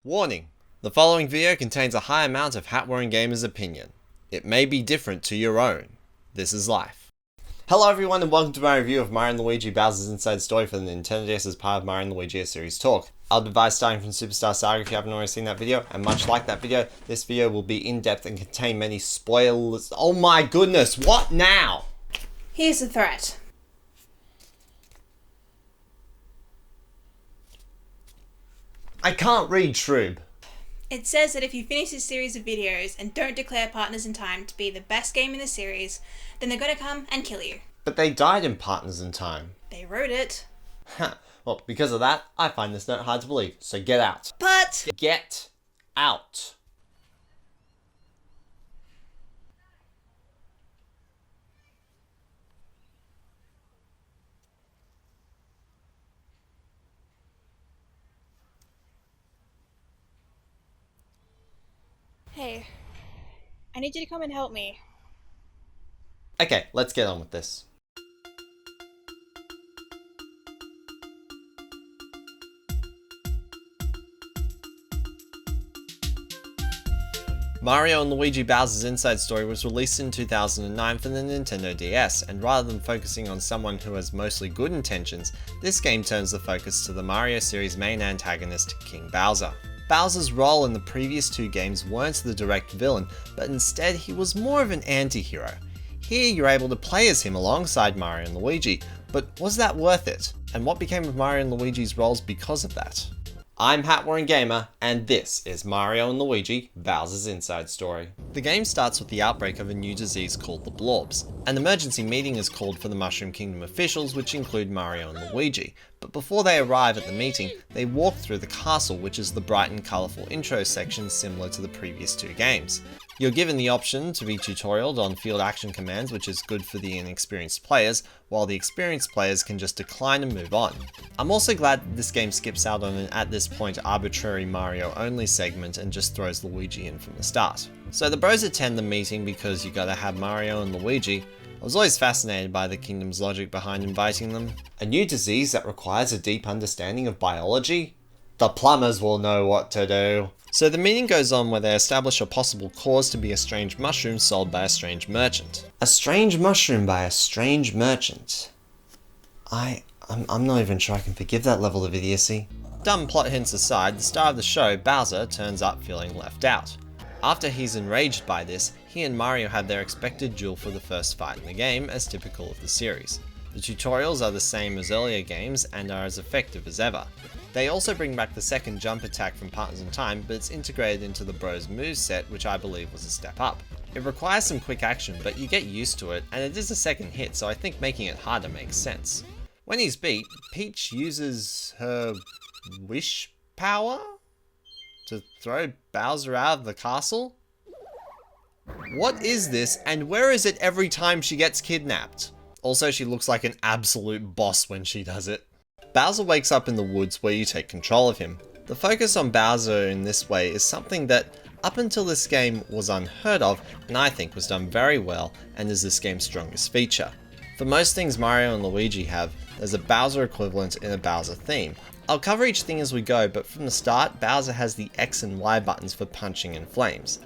Warning! The following video contains a high amount of hat-wearing gamers' opinion. It may be different to your own. This is life. Hello everyone and welcome to my review of Mario and Luigi Bowser's Inside Story for the Nintendo DS as part of Mario and Luigi Series Talk. I'll advise starting from Superstar Saga if you haven't already seen that video, and much like that video, this video will be in-depth and contain many spoilers. Oh my goodness, what now? Here's the threat. I can't read Shroob. It says that if you finish this series of videos and don't declare Partners in Time to be the best game in the series, then they're gonna come and kill you. But they died in Partners in Time. They wrote it. Well, because of that, I find this note hard to believe, so get out. But Get out. hey, I need you to come and help me. Okay, let's get on with this. Mario and Luigi Bowser's Inside Story was released in 2009 for the Nintendo DS, and rather than focusing on someone who has mostly good intentions, this game turns the focus to the Mario series' main antagonist, King Bowser. Bowser's role in the previous two games weren't the direct villain, but instead he was more of an anti-hero. Here you're able to play as him alongside Mario and Luigi, but was that worth it? And what became of Mario and Luigi's roles because of that? I'm Hat-Wearing Gamer, and this is Mario and Luigi Bowser's Inside Story. The game starts with the outbreak of a new disease called the Blorbs. An emergency meeting is called for the Mushroom Kingdom officials, which include Mario and Luigi. But before they arrive at the meeting, they walk through the castle, which is the bright and colourful intro section similar to the previous two games. You're given the option to be tutorialed on field action commands, which is good for the inexperienced players, while the experienced players can just decline and move on. I'm also glad that this game skips out on an at this point arbitrary Mario only segment and just throws Luigi in from the start. So the bros attend the meeting because you gotta have Mario and Luigi. I was always fascinated by the kingdom's logic behind inviting them. A new disease that requires a deep understanding of biology? The plumbers will know what to do. So the meeting goes on where they establish a possible cause to be a strange mushroom sold by a strange merchant. A strange mushroom by a strange merchant. I'm not even sure I can forgive that level of idiocy. Dumb plot hints aside, the star of the show, Bowser, turns up feeling left out. After he's enraged by this, he and Mario have their expected duel for the first fight in the game, as typical of the series. The tutorials are the same as earlier games and are as effective as ever. They also bring back the second jump attack from Partners in Time, but it's integrated into the Bros moveset, which I believe was a step up. It requires some quick action, but you get used to it, and it is a second hit, so I think making it harder makes sense. When he's beat, Peach uses her wish power to throw Bowser out of the castle? What is this, and where is it every time she gets kidnapped? Also, she looks like an absolute boss when she does it. Bowser wakes up in the woods where you take control of him. The focus on Bowser in this way is something that, up until this game, was unheard of, and I think was done very well, and is this game's strongest feature. For most things Mario and Luigi have, there's a Bowser equivalent in a Bowser theme. I'll cover each thing as we go, but from the start, Bowser has the X and Y buttons for punching and flames.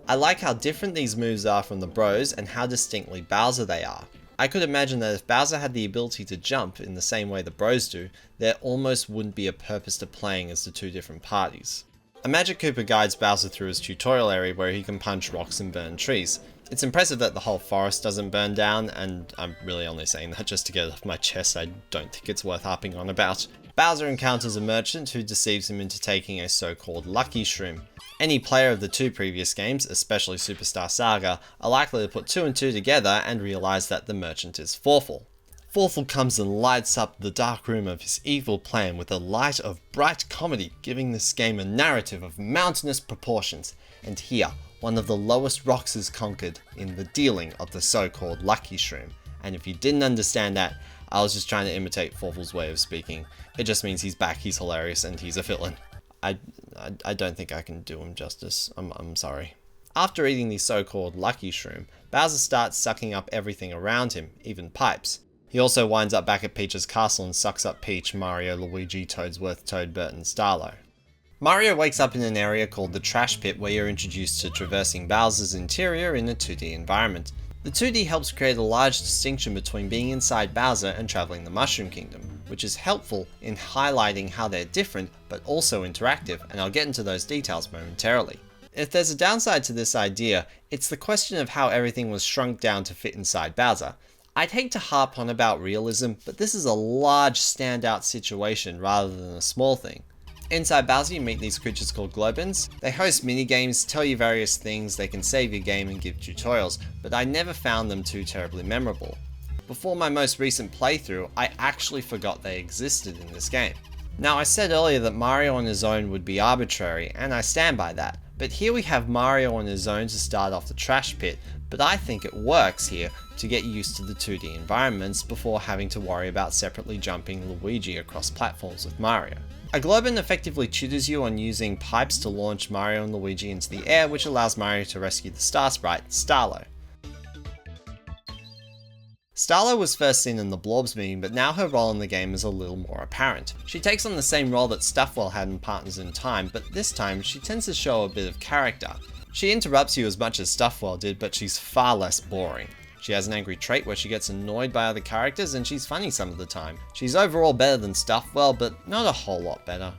I like how different these moves are from the Bros, and how distinctly Bowser they are. I could imagine that if Bowser had the ability to jump in the same way the Bros do, there almost wouldn't be a purpose to playing as the two different parties. A Magic Koopa guides Bowser through his tutorial area where he can punch rocks and burn trees. It's impressive that the whole forest doesn't burn down, and I'm really only saying that just to get it off my chest. I don't think it's worth harping on about. Bowser encounters a merchant who deceives him into taking a so-called lucky shroom. Any player of the two previous games, especially Superstar Saga, are likely to put two and two together and realise that the merchant is Forful. Forful comes and lights up the dark room of his evil plan with a light of bright comedy, giving this game a narrative of mountainous proportions. And here, one of the lowest rocks is conquered in the dealing of the so-called lucky shroom. And if you didn't understand that, I was just trying to imitate Forful's way of speaking. It just means he's back, he's hilarious, and he's a villain. I don't think I can do him justice. I'm sorry. After eating the so-called lucky shroom, Bowser starts sucking up everything around him, even pipes. He also winds up back at Peach's castle and sucks up Peach, Mario, Luigi, Toadsworth, Toadbert, and Starlo. Mario wakes up in an area called the Trash Pit where you're introduced to traversing Bowser's interior in a 2D environment. The 2D helps create a large distinction between being inside Bowser and traveling the Mushroom Kingdom, which is helpful in highlighting how they're different but also interactive, and I'll get into those details momentarily. If there's a downside to this idea, it's the question of how everything was shrunk down to fit inside Bowser. I'd hate to harp on about realism, but this is a large standout situation rather than a small thing. Inside Bowser you meet these creatures called Globins. They host minigames, tell you various things, they can save your game and give tutorials, but I never found them too terribly memorable. Before my most recent playthrough, I actually forgot they existed in this game. Now I said earlier that Mario on his own would be arbitrary, and I stand by that, but here we have Mario on his own to start off the Trash Pit, but I think it works here to get used to the 2D environments before having to worry about separately jumping Luigi across platforms with Mario. A Globin effectively tutors you on using pipes to launch Mario and Luigi into the air, which allows Mario to rescue the star sprite, Stella. Stella was first seen in the Blobs meeting, but now her role in the game is a little more apparent. She takes on the same role that Stuffwell had in Partners in Time, but this time she tends to show a bit of character. She interrupts you as much as Stuffwell did, but she's far less boring. She has an angry trait where she gets annoyed by other characters, and she's funny some of the time. She's overall better than Stuffwell, but not a whole lot better.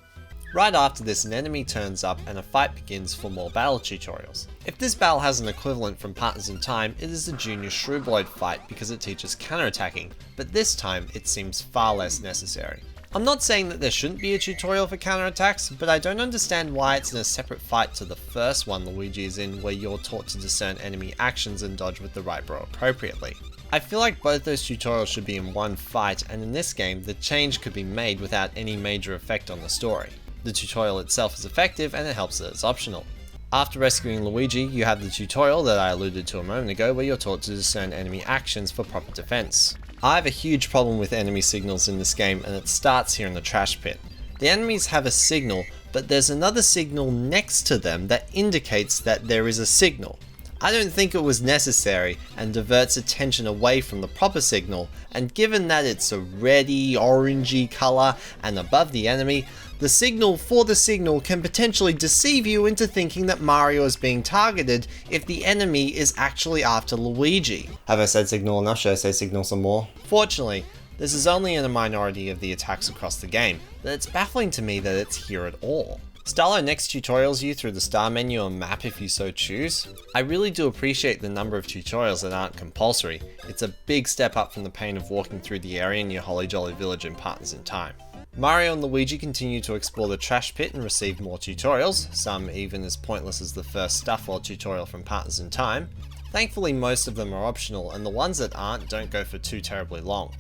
Right after this, an enemy turns up and a fight begins for more battle tutorials. If this battle has an equivalent from Partners in Time, it is the Junior Shrubloid fight because it teaches counterattacking, but this time it seems far less necessary. I'm not saying that there shouldn't be a tutorial for counterattacks, but I don't understand why it's in a separate fight to the first one Luigi is in, where you're taught to discern enemy actions and dodge with the right bro appropriately. I feel like both those tutorials should be in one fight, and in this game, the change could be made without any major effect on the story. The tutorial itself is effective, and it helps that it's optional. After rescuing Luigi, you have the tutorial that I alluded to a moment ago, where you're taught to discern enemy actions for proper defense. I have a huge problem with enemy signals in this game, and it starts here in the Trash Pit. The enemies have a signal, but there's another signal next to them that indicates that there is a signal. I don't think it was necessary, and diverts attention away from the proper signal, and given that it's a reddy, orangey colour and above the enemy, the signal for the signal can potentially deceive you into thinking that Mario is being targeted if the enemy is actually after Luigi. Have I said signal enough? Should I say signal some more? Fortunately, this is only in a minority of the attacks across the game, but it's baffling to me that it's here at all. Stella next tutorials you through the star menu and map if you so choose. I really do appreciate the number of tutorials that aren't compulsory. It's a big step up from the pain of walking through the area in your Holly Jolly Village in Partners in Time. Mario and Luigi continue to explore the Trash Pit and receive more tutorials, some even as pointless as the first Stuffwell tutorial from Partners in Time. Thankfully most of them are optional, and the ones that aren't don't go for too terribly long.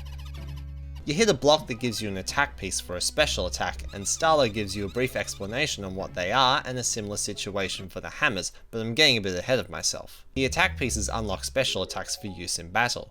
You hit a block that gives you an attack piece for a special attack, and Stella gives you a brief explanation on what they are and a similar situation for the hammers, but I'm getting a bit ahead of myself. The attack pieces unlock special attacks for use in battle.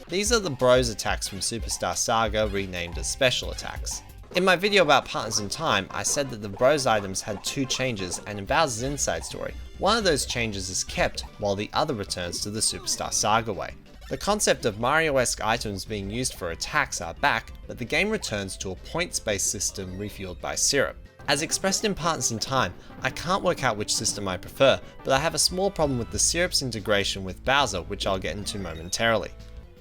These are the Bros attacks from Superstar Saga renamed as special attacks. In my video about Partners in Time, I said that the Bros items had two changes, and in Bowser's Inside Story, one of those changes is kept while the other returns to the Superstar Saga way. The concept of Mario-esque items being used for attacks are back, but the game returns to a points-based system refueled by syrup. As expressed in Partners in Time, I can't work out which system I prefer, but I have a small problem with the syrup's integration with Bowser, which I'll get into momentarily.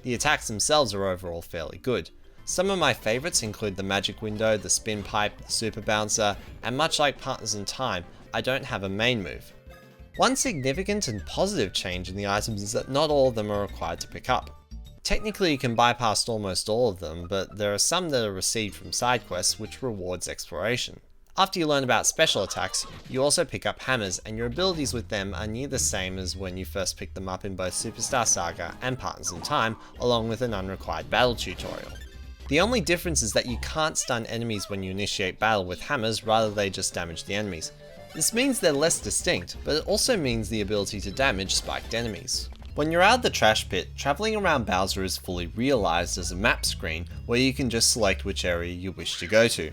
The attacks themselves are overall fairly good. Some of my favourites include the Magic Window, the Spin Pipe, the Super Bouncer, and much like Partners in Time, I don't have a main move. One significant and positive change in the items is that not all of them are required to pick up. Technically you can bypass almost all of them, but there are some that are received from side quests which rewards exploration. After you learn about special attacks, you also pick up hammers, and your abilities with them are near the same as when you first picked them up in both Superstar Saga and Partners in Time, along with an unrequired battle tutorial. The only difference is that you can't stun enemies when you initiate battle with hammers, rather they just damage the enemies. This means they're less distinct, but it also means the ability to damage spiked enemies. When you're out of the Trash Pit, travelling around Bowser is fully realised as a map screen where you can just select which area you wish to go to.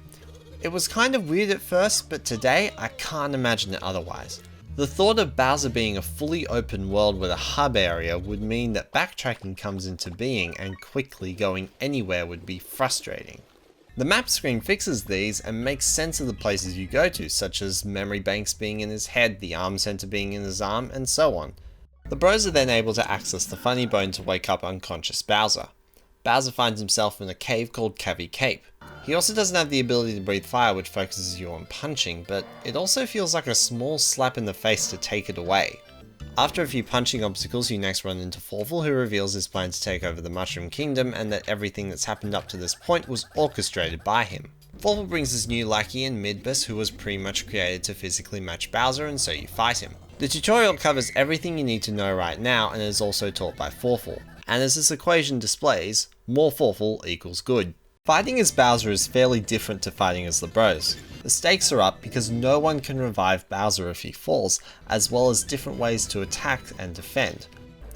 It was kind of weird at first, but today I can't imagine it otherwise. The thought of Bowser being a fully open world with a hub area would mean that backtracking comes into being, and quickly going anywhere would be frustrating. The map screen fixes these and makes sense of the places you go to, such as memory banks being in his head, the arm center being in his arm, and so on. The bros are then able to access the funny bone to wake up unconscious Bowser. Bowser finds himself in a cave called Cavy Cape. He also doesn't have the ability to breathe fire, which focuses you on punching, but it also feels like a small slap in the face to take it away. After a few punching obstacles, you next run into Forful, who reveals his plan to take over the Mushroom Kingdom and that everything that's happened up to this point was orchestrated by him. Forful brings his new lackey in Midbus, who was pretty much created to physically match Bowser, and so you fight him. The tutorial covers everything you need to know right now and is also taught by Forful. And as this equation displays, more Forful equals good. Fighting as Bowser is fairly different to fighting as the bros. The stakes are up because no one can revive Bowser if he falls, as well as different ways to attack and defend.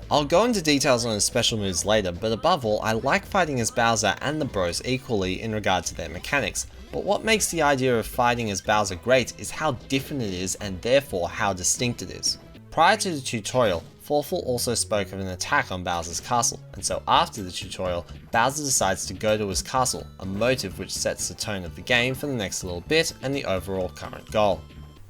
I'll go into details on his special moves later, but above all, I like fighting as Bowser and the bros equally in regard to their mechanics, but what makes the idea of fighting as Bowser great is how different it is and therefore how distinct it is. Prior to the tutorial, Forful also spoke of an attack on Bowser's castle, and so after the tutorial, Bowser decides to go to his castle, a motive which sets the tone of the game for the next little bit and the overall current goal.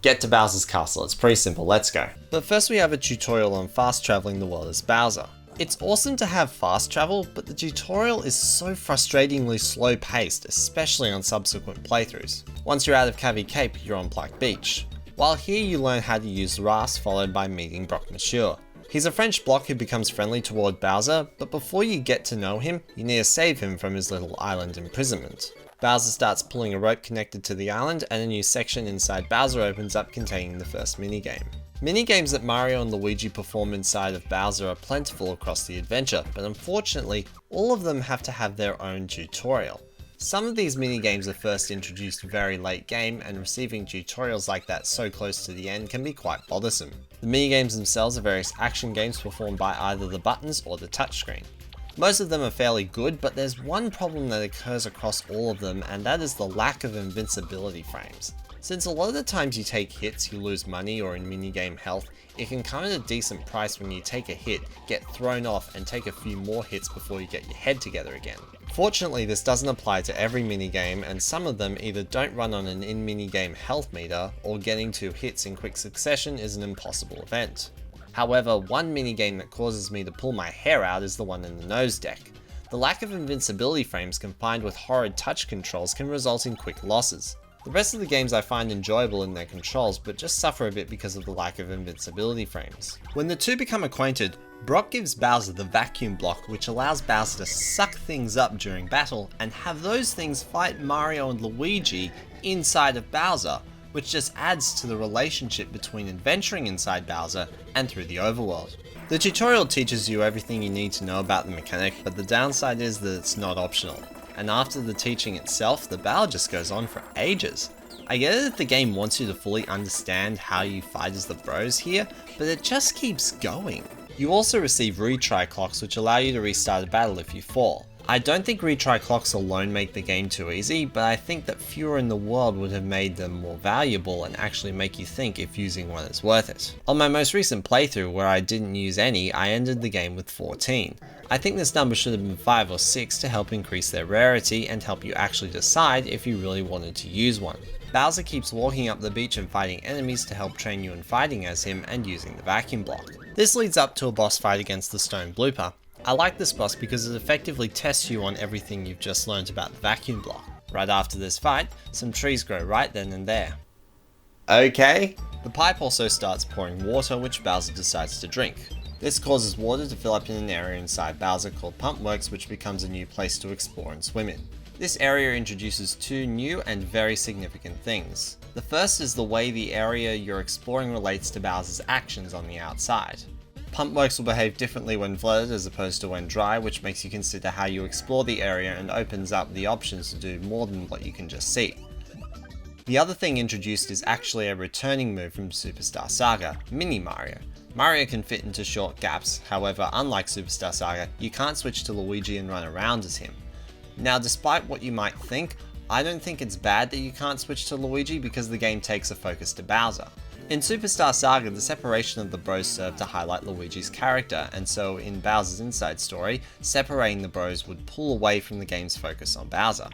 Get to Bowser's castle, it's pretty simple, let's go. But first we have a tutorial on fast traveling the world as Bowser. It's awesome to have fast travel, but the tutorial is so frustratingly slow paced, especially on subsequent playthroughs. Once you're out of Cavy Cape, you're on Plaque Beach. While here you learn how to use Ras, followed by meeting Brock Monsieur. He's a French block who becomes friendly toward Bowser, but before you get to know him, you need to save him from his little island imprisonment. Bowser starts pulling a rope connected to the island, and a new section inside Bowser opens up containing the first minigame. Minigames that Mario and Luigi perform inside of Bowser are plentiful across the adventure, but unfortunately, all of them have to have their own tutorial. Some of these minigames are first introduced very late game, and receiving tutorials like that so close to the end can be quite bothersome. The minigames themselves are various action games performed by either the buttons or the touchscreen. Most of them are fairly good, but there's one problem that occurs across all of them, and that is the lack of invincibility frames. Since a lot of the times you take hits, you lose money or in minigame health, it can come at a decent price when you take a hit, get thrown off, and take a few more hits before you get your head together again. Fortunately, this doesn't apply to every minigame, and some of them either don't run on an in-minigame health meter, or getting 2 hits in quick succession is an impossible event. However, one minigame that causes me to pull my hair out is the one in the nose deck. The lack of invincibility frames combined with horrid touch controls can result in quick losses. The rest of the games I find enjoyable in their controls, but just suffer a bit because of the lack of invincibility frames. When the two become acquainted, Brock gives Bowser the vacuum block, which allows Bowser to suck things up during battle and have those things fight Mario and Luigi inside of Bowser, which just adds to the relationship between adventuring inside Bowser and through the overworld. The tutorial teaches you everything you need to know about the mechanic, but the downside is that it's not optional. And after the teaching itself, the battle just goes on for ages. I get it that the game wants you to fully understand how you fight as the bros here, but it just keeps going. You also receive Retry Clocks, which allow you to restart a battle if you fall. I don't think Retry Clocks alone make the game too easy, but I think that fewer in the world would have made them more valuable and actually make you think if using one is worth it. On my most recent playthrough, where I didn't use any, I ended the game with 14. I think this number should have been 5 or 6 to help increase their rarity and help you actually decide if you really wanted to use one. Bowser keeps walking up the beach and fighting enemies to help train you in fighting as him and using the vacuum block. This leads up to a boss fight against the Stone Blooper. I like this boss because it effectively tests you on everything you've just learned about the vacuum block. Right after this fight, some trees grow right then and there. Okay. The pipe also starts pouring water, which Bowser decides to drink. This causes water to fill up in an area inside Bowser called Pump Works, which becomes a new place to explore and swim in. This area introduces 2 new and very significant things. The first is the way the area you're exploring relates to Bowser's actions on the outside. Pump Works will behave differently when flooded as opposed to when dry, which makes you consider how you explore the area and opens up the options to do more than what you can just see. The other thing introduced is actually a returning move from Superstar Saga, Mini Mario. Mario can fit into short gaps, however unlike Superstar Saga, you can't switch to Luigi and run around as him. Now despite what you might think, I don't think it's bad that you can't switch to Luigi because the game takes a focus to Bowser. In Superstar Saga, the separation of the bros served to highlight Luigi's character, and so in Bowser's Inside story, separating the bros would pull away from the game's focus on Bowser.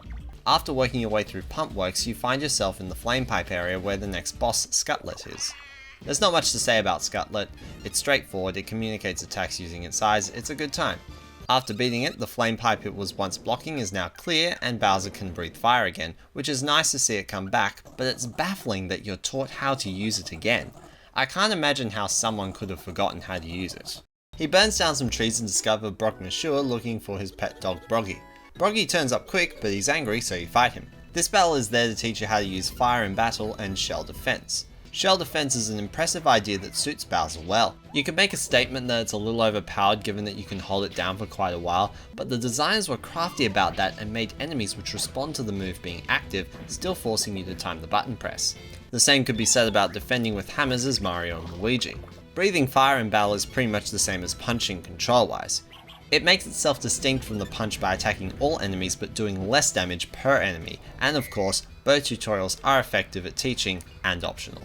After working your way through Pump Works, you find yourself in the Flame Pipe area where the next boss, Scuttlet, is. There's not much to say about Scuttlet. It's straightforward, it communicates attacks using its eyes, it's a good time. After beating it, the flame pipe it was once blocking is now clear and Bowser can breathe fire again, which is nice to see it come back, but it's baffling that you're taught how to use it again. I can't imagine how someone could have forgotten how to use it. He burns down some trees and discovers Brock Mashua looking for his pet dog Broggy. Broggy turns up quick, but he's angry, so you fight him. This battle is there to teach you how to use fire in battle and shell defense. Shell defense is an impressive idea that suits Bowser well. You could make a statement that it's a little overpowered given that you can hold it down for quite a while, but the designers were crafty about that and made enemies which respond to the move being active, still forcing you to time the button press. The same could be said about defending with hammers as Mario and Luigi. Breathing fire in battle is pretty much the same as punching control-wise. It makes itself distinct from the punch by attacking all enemies but doing less damage per enemy, and of course, both tutorials are effective at teaching and optional.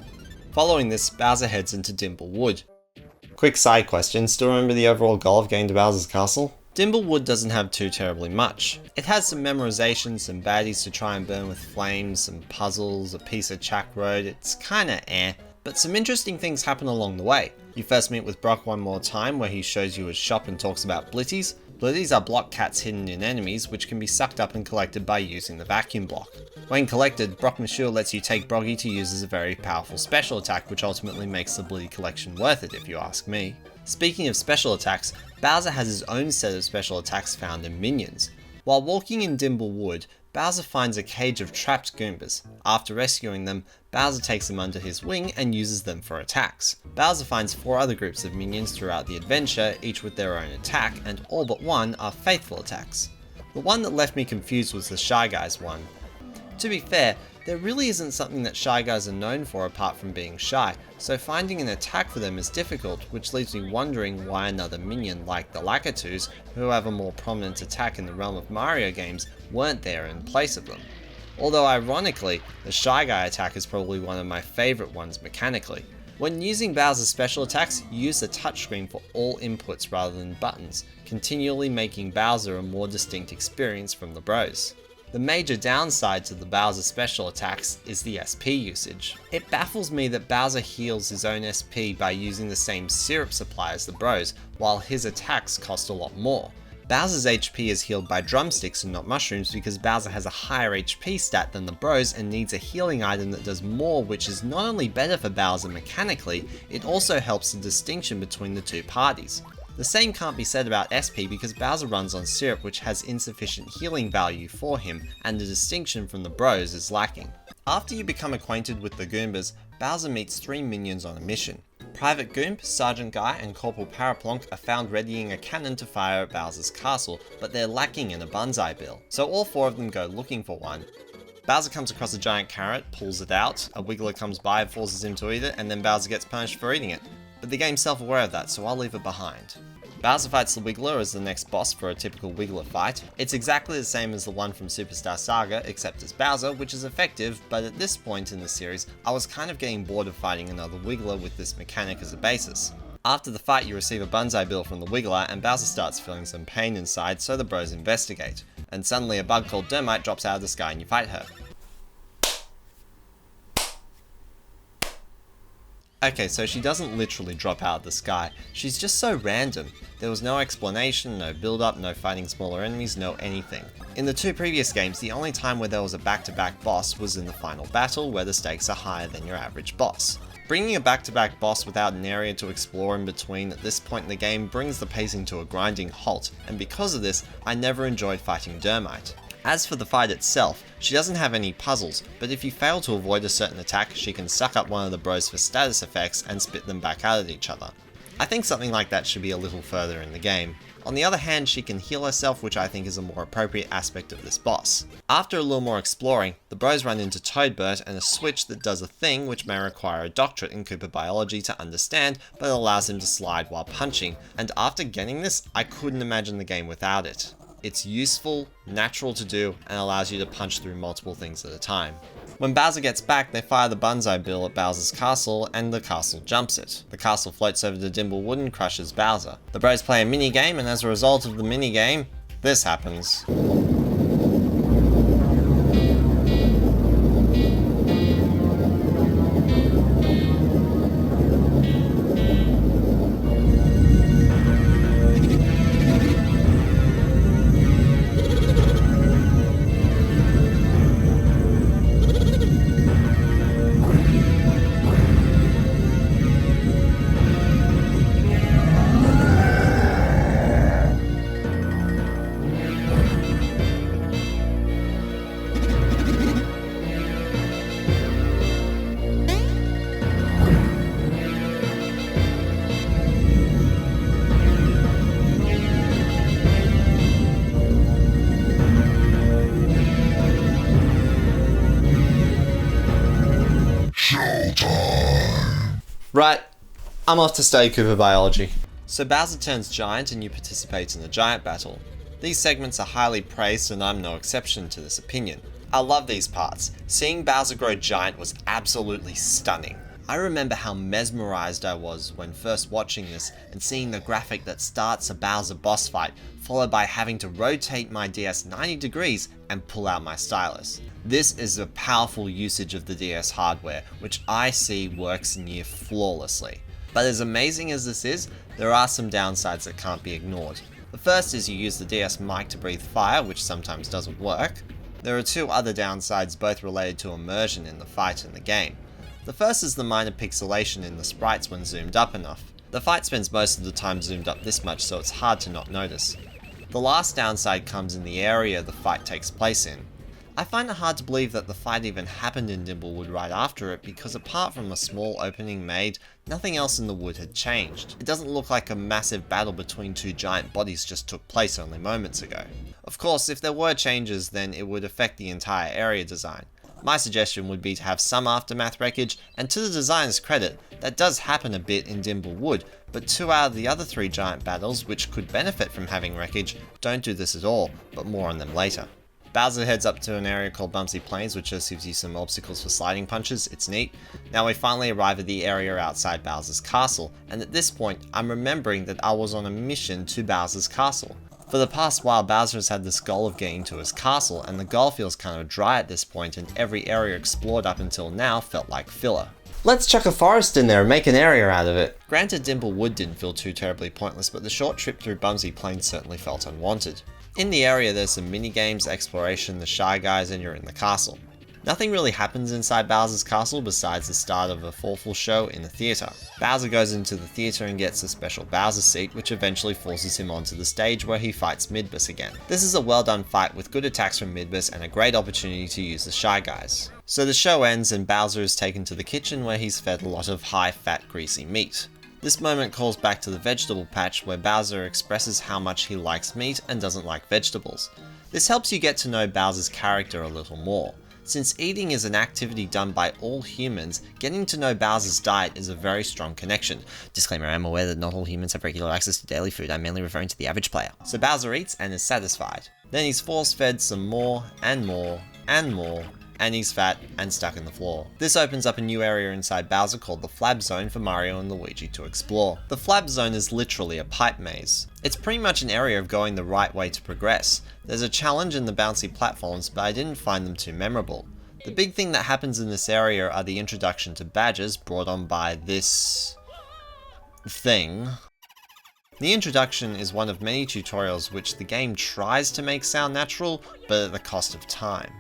Following this, Bowser heads into Dimblewood. Quick side question, still remember the overall goal of getting to Bowser's castle? Dimblewood doesn't have too terribly much. It has some memorization, some baddies to try and burn with flames, some puzzles, a piece of track road, it's kinda eh, but some interesting things happen along the way. You first meet with Brock one more time where he shows you his shop and talks about blitties. Blitties are block cats hidden in enemies which can be sucked up and collected by using the vacuum block. When collected, Brock Mashua lets you take Broggy to use as a very powerful special attack which ultimately makes the Blitty collection worth it if you ask me. Speaking of special attacks, Bowser has his own set of special attacks found in minions. While walking in Dimblewood, Bowser finds a cage of trapped Goombas. After rescuing them, Bowser takes them under his wing and uses them for attacks. Bowser finds 4 other groups of minions throughout the adventure, each with their own attack, and all but one are faithful attacks. The one that left me confused was the Shy Guys one. To be fair, there really isn't something that Shy Guys are known for apart from being shy, so finding an attack for them is difficult, which leaves me wondering why another minion like the Lakitus, who have a more prominent attack in the realm of Mario games, weren't there in place of them. Although ironically, the Shy Guy attack is probably one of my favourite ones mechanically. When using Bowser's special attacks, use the touchscreen for all inputs rather than buttons, continually making Bowser a more distinct experience from the bros. The major downside to the Bowser special attacks is the SP usage. It baffles me that Bowser heals his own SP by using the same syrup supply as the bros, while his attacks cost a lot more. Bowser's HP is healed by drumsticks and not mushrooms because Bowser has a higher HP stat than the bros and needs a healing item that does more, which is not only better for Bowser mechanically, it also helps the distinction between the two parties. The same can't be said about SP because Bowser runs on syrup which has insufficient healing value for him and the distinction from the bros is lacking. After you become acquainted with the Goombas, Bowser meets 3 minions on a mission. Private Goomb, Sergeant Guy and Corporal Paraplonk are found readying a cannon to fire at Bowser's castle, but they're lacking in a banzai bill, so all 4 of them go looking for one. Bowser comes across a giant carrot, pulls it out, a Wiggler comes by and forces him to eat it, and then Bowser gets punished for eating it. But the game's self-aware of that, so I'll leave it behind. Bowser fights the Wiggler as the next boss for a typical Wiggler fight. It's exactly the same as the one from Superstar Saga, except as Bowser, which is effective, but at this point in the series, I was kind of getting bored of fighting another Wiggler with this mechanic as a basis. After the fight, you receive a banzai bill from the Wiggler, and Bowser starts feeling some pain inside, so the bros investigate. And suddenly a bug called Dermite drops out of the sky and you fight her. Okay, so she doesn't literally drop out of the sky, she's just so random. There was no explanation, no build up, no fighting smaller enemies, no anything. In the 2 previous games, the only time where there was a back-to-back boss was in the final battle, where the stakes are higher than your average boss. Bringing a back-to-back boss without an area to explore in between at this point in the game brings the pacing to a grinding halt, and because of this, I never enjoyed fighting Dermite. As for the fight itself, she doesn't have any puzzles, but if you fail to avoid a certain attack, she can suck up one of the bros for status effects and spit them back out at each other. I think something like that should be a little further in the game. On the other hand, she can heal herself, which I think is a more appropriate aspect of this boss. After a little more exploring, the bros run into Toadbert and a switch that does a thing which may require a doctorate in Koopa biology to understand, but allows him to slide while punching, and after getting this, I couldn't imagine the game without it. It's useful, natural to do, and allows you to punch through multiple things at a time. When Bowser gets back, they fire the banzai bill at Bowser's castle, and the castle jumps it. The castle floats over to Dimblewood and crushes Bowser. The bros play a minigame, and as a result of the minigame, this happens. Right, I'm off to study Cooper biology. So Bowser turns giant and you participate in the giant battle. These segments are highly praised and I'm no exception to this opinion. I love these parts. Seeing Bowser grow giant was absolutely stunning. I remember how mesmerized I was when first watching this and seeing the graphic that starts a Bowser boss fight, followed by having to rotate my DS 90 degrees and pull out my stylus. This is a powerful usage of the DS hardware, which I see works near flawlessly. But as amazing as this is, there are some downsides that can't be ignored. The first is you use the DS mic to breathe fire, which sometimes doesn't work. There are two other downsides, both related to immersion in the fight and the game. The first is the minor pixelation in the sprites when zoomed up enough. The fight spends most of the time zoomed up this much, so it's hard to not notice. The last downside comes in the area the fight takes place in. I find it hard to believe that the fight even happened in Dimblewood right after it, because apart from a small opening made, nothing else in the wood had changed. It doesn't look like a massive battle between two giant bodies just took place only moments ago. Of course, if there were changes, then it would affect the entire area design. My suggestion would be to have some aftermath wreckage, and to the designer's credit, that does happen a bit in Dimblewood, but 2 out of the other 3 giant battles, which could benefit from having wreckage, don't do this at all, but more on them later. Bowser heads up to an area called Bumpsy Plains, which just gives you some obstacles for sliding punches. It's neat. Now we finally arrive at the area outside Bowser's castle, and at this point, I'm remembering that I was on a mission to Bowser's castle. For the past while, Bowser has had this goal of getting to his castle, and the goal feels kind of dry at this point, and every area explored up until now felt like filler. Let's chuck a forest in there and make an area out of it. Granted, Dimblewood didn't feel too terribly pointless, but the short trip through Bumpsy Plains certainly felt unwanted. In the area, there's some mini-games, exploration, the Shy Guys, and you're in the castle. Nothing really happens inside Bowser's castle besides the start of a thoughtful show in the theatre. Bowser goes into the theatre and gets a special Bowser seat, which eventually forces him onto the stage where he fights Midbus again. This is a well done fight with good attacks from Midbus and a great opportunity to use the Shy Guys. So the show ends and Bowser is taken to the kitchen where he's fed a lot of high-fat greasy meat. This moment calls back to the vegetable patch where Bowser expresses how much he likes meat and doesn't like vegetables. This helps you get to know Bowser's character a little more. Since eating is an activity done by all humans, getting to know Bowser's diet is a very strong connection. Disclaimer, I am aware that not all humans have regular access to daily food, I'm mainly referring to the average player. So Bowser eats and is satisfied. Then he's force-fed some more, and more, and more, and he's fat and stuck in the floor. This opens up a new area inside Bowser called the Flab Zone for Mario and Luigi to explore. The Flab Zone is literally a pipe maze. It's pretty much an area of going the right way to progress. There's a challenge in the bouncy platforms, but I didn't find them too memorable. The big thing that happens in this area are the introduction to badges brought on by this thing. The introduction is one of many tutorials which the game tries to make sound natural, but at the cost of time.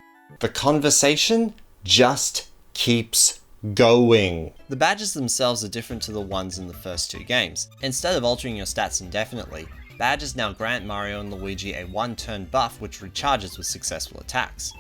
The conversation just keeps going. The badges themselves are different to the ones in the first 2 games. Instead of altering your stats indefinitely, badges now grant Mario and Luigi a 1-turn buff which recharges with successful attacks.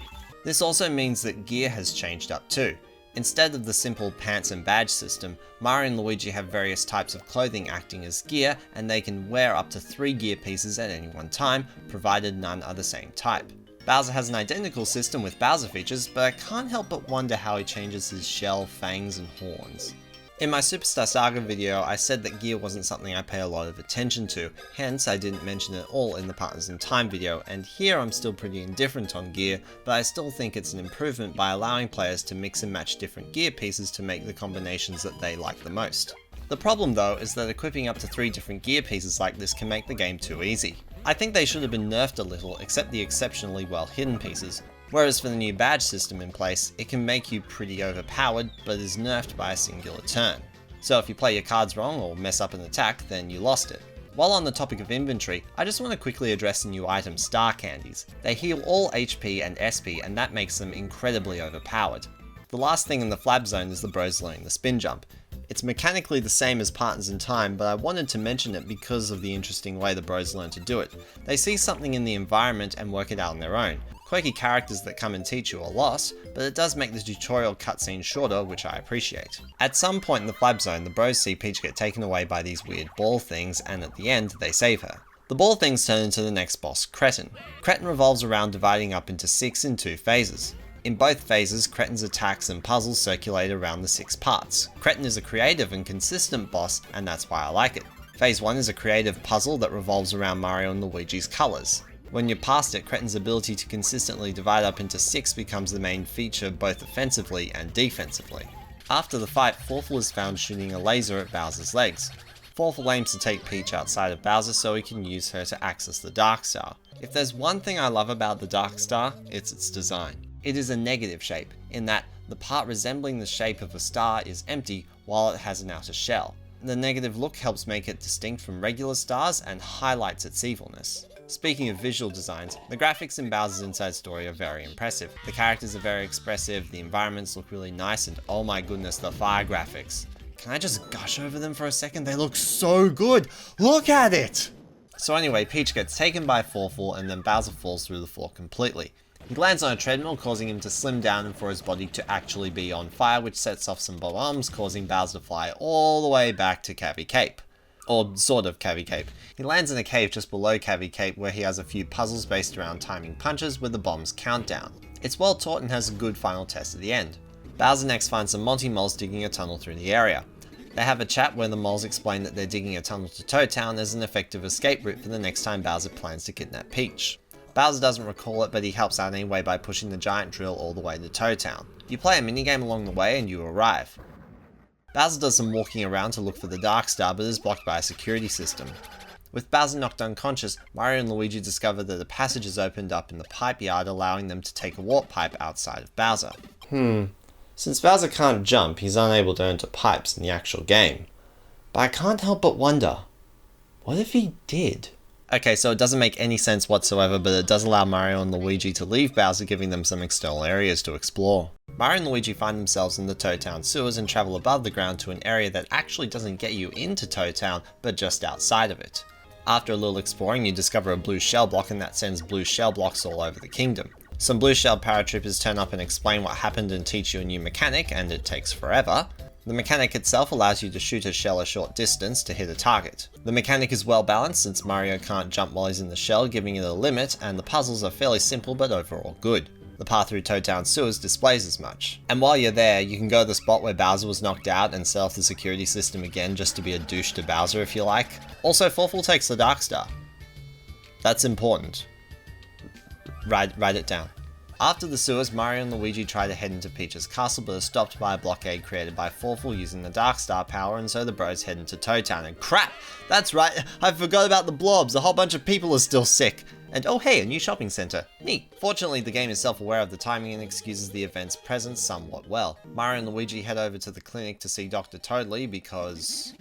This also means that gear has changed up too. Instead of the simple pants and badge system, Mario and Luigi have various types of clothing acting as gear, and they can wear up to 3 gear pieces at any one time, provided none are the same type. Bowser has an identical system with Bowser features, but I can't help but wonder how he changes his shell, fangs, and horns. In my Superstar Saga video, I said that gear wasn't something I pay a lot of attention to, hence I didn't mention it all in the Partners in Time video, and here I'm still pretty indifferent on gear, but I still think it's an improvement by allowing players to mix and match different gear pieces to make the combinations that they like the most. The problem though is that equipping up to 3 different gear pieces like this can make the game too easy. I think they should have been nerfed a little, except the exceptionally well hidden pieces. Whereas for the new badge system in place, it can make you pretty overpowered, but is nerfed by a singular turn. So if you play your cards wrong or mess up an attack, then you lost it. While on the topic of inventory, I just want to quickly address the new item Star Candies. They heal all HP and SP, and that makes them incredibly overpowered. The last thing in the Flab Zone is the bros learning the spin jump. It's mechanically the same as Partners in Time, but I wanted to mention it because of the interesting way the bros learn to do it. They see something in the environment and work it out on their own. Quirky characters that come and teach you a lot, but it does make the tutorial cutscene shorter, which I appreciate. At some point in the Flab Zone, the bros see Peach get taken away by these weird ball things, and at the end, they save her. The ball things turn into the next boss, Cretin. Cretin revolves around dividing up into 6 in 2 phases. In both phases, Cretin's attacks and puzzles circulate around the 6 parts. Cretin is a creative and consistent boss, and that's why I like it. Phase 1 is a creative puzzle that revolves around Mario and Luigi's colours. When you're past it, Cretin's ability to consistently divide up into 6 becomes the main feature both offensively and defensively. After the fight, Forful is found shooting a laser at Bowser's legs. Forful aims to take Peach outside of Bowser so he can use her to access the Dark Star. If there's one thing I love about the Dark Star, it's its design. It is a negative shape, in that the part resembling the shape of a star is empty while it has an outer shell. The negative look helps make it distinct from regular stars and highlights its evilness. Speaking of visual designs, the graphics in Bowser's Inside Story are very impressive. The characters are very expressive, the environments look really nice, and oh my goodness, the fire graphics. Can I just gush over them for a second? They look so good! Look at it! So anyway, Peach gets taken by Forful and then Bowser falls through the floor completely. He lands on a treadmill, causing him to slim down and for his body to actually be on fire, which sets off some bombs, causing Bowser to fly all the way back to Cavy Cape. Or sort of Cavy Cape. He lands in a cave just below Cavy Cape where he has a few puzzles based around timing punches with the bomb's countdown. It's well taught and has a good final test at the end. Bowser next finds some Monty moles digging a tunnel through the area. They have a chat where the moles explain that they're digging a tunnel to Toad Town as an effective escape route for the next time Bowser plans to kidnap Peach. Bowser doesn't recall it, but he helps out anyway by pushing the giant drill all the way to Toad Town. You play a minigame along the way and you arrive. Bowser does some walking around to look for the Dark Star, but is blocked by a security system. With Bowser knocked unconscious, Mario and Luigi discover that a passage is opened up in the pipe yard, allowing them to take a warp pipe outside of Bowser. Since Bowser can't jump, he's unable to enter pipes in the actual game. But I can't help but wonder, what if he did? Okay, so it doesn't make any sense whatsoever, but it does allow Mario and Luigi to leave Bowser, giving them some external areas to explore. Mario and Luigi find themselves in the Toad Town sewers and travel above the ground to an area that actually doesn't get you into Toad Town, but just outside of it. After a little exploring, you discover a blue shell block, and that sends blue shell blocks all over the kingdom. Some blue shell paratroopers turn up and explain what happened and teach you a new mechanic, and it takes forever. The mechanic itself allows you to shoot a shell a short distance to hit a target. The mechanic is well balanced since Mario can't jump while he's in the shell, giving it a limit, and the puzzles are fairly simple but overall good. The path through Toad Town sewers displays as much. And while you're there, you can go to the spot where Bowser was knocked out and set off the security system again just to be a douche to Bowser if you like. Also, Forful takes the Dark Star. That's important. Write it down. After the sewers, Mario and Luigi try to head into Peach's castle, but are stopped by a blockade created by Forful using the Dark Star power, and so the bros head into Toad Town. And crap! That's right, I forgot about the blobs, a whole bunch of people are still sick. And oh hey, a new shopping centre. Neat. Fortunately, the game is self-aware of the timing and excuses the event's presence somewhat well. Mario and Luigi head over to the clinic to see Dr. Toadley because...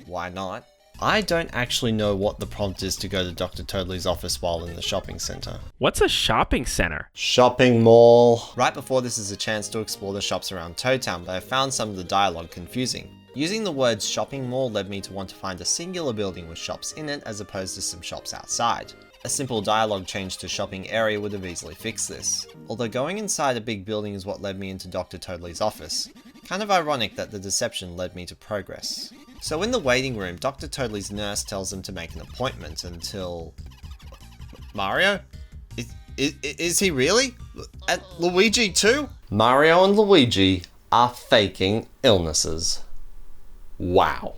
why not? I don't actually know what the prompt is to go to Dr. Toadley's office while in the shopping centre. What's a shopping center? Shopping mall. Right before this is a chance to explore the shops around Toad Town, but I found some of the dialogue confusing. Using the words shopping mall led me to want to find a singular building with shops in it as opposed to some shops outside. A simple dialogue change to shopping area would have easily fixed this. Although going inside a big building is what led me into Dr. Toadley's office. Kind of ironic that the deception led me to progress. So in the waiting room, Dr. Toadley's nurse tells him to make an appointment until... Mario? Is he really? And Luigi too? Mario and Luigi are faking illnesses. Wow.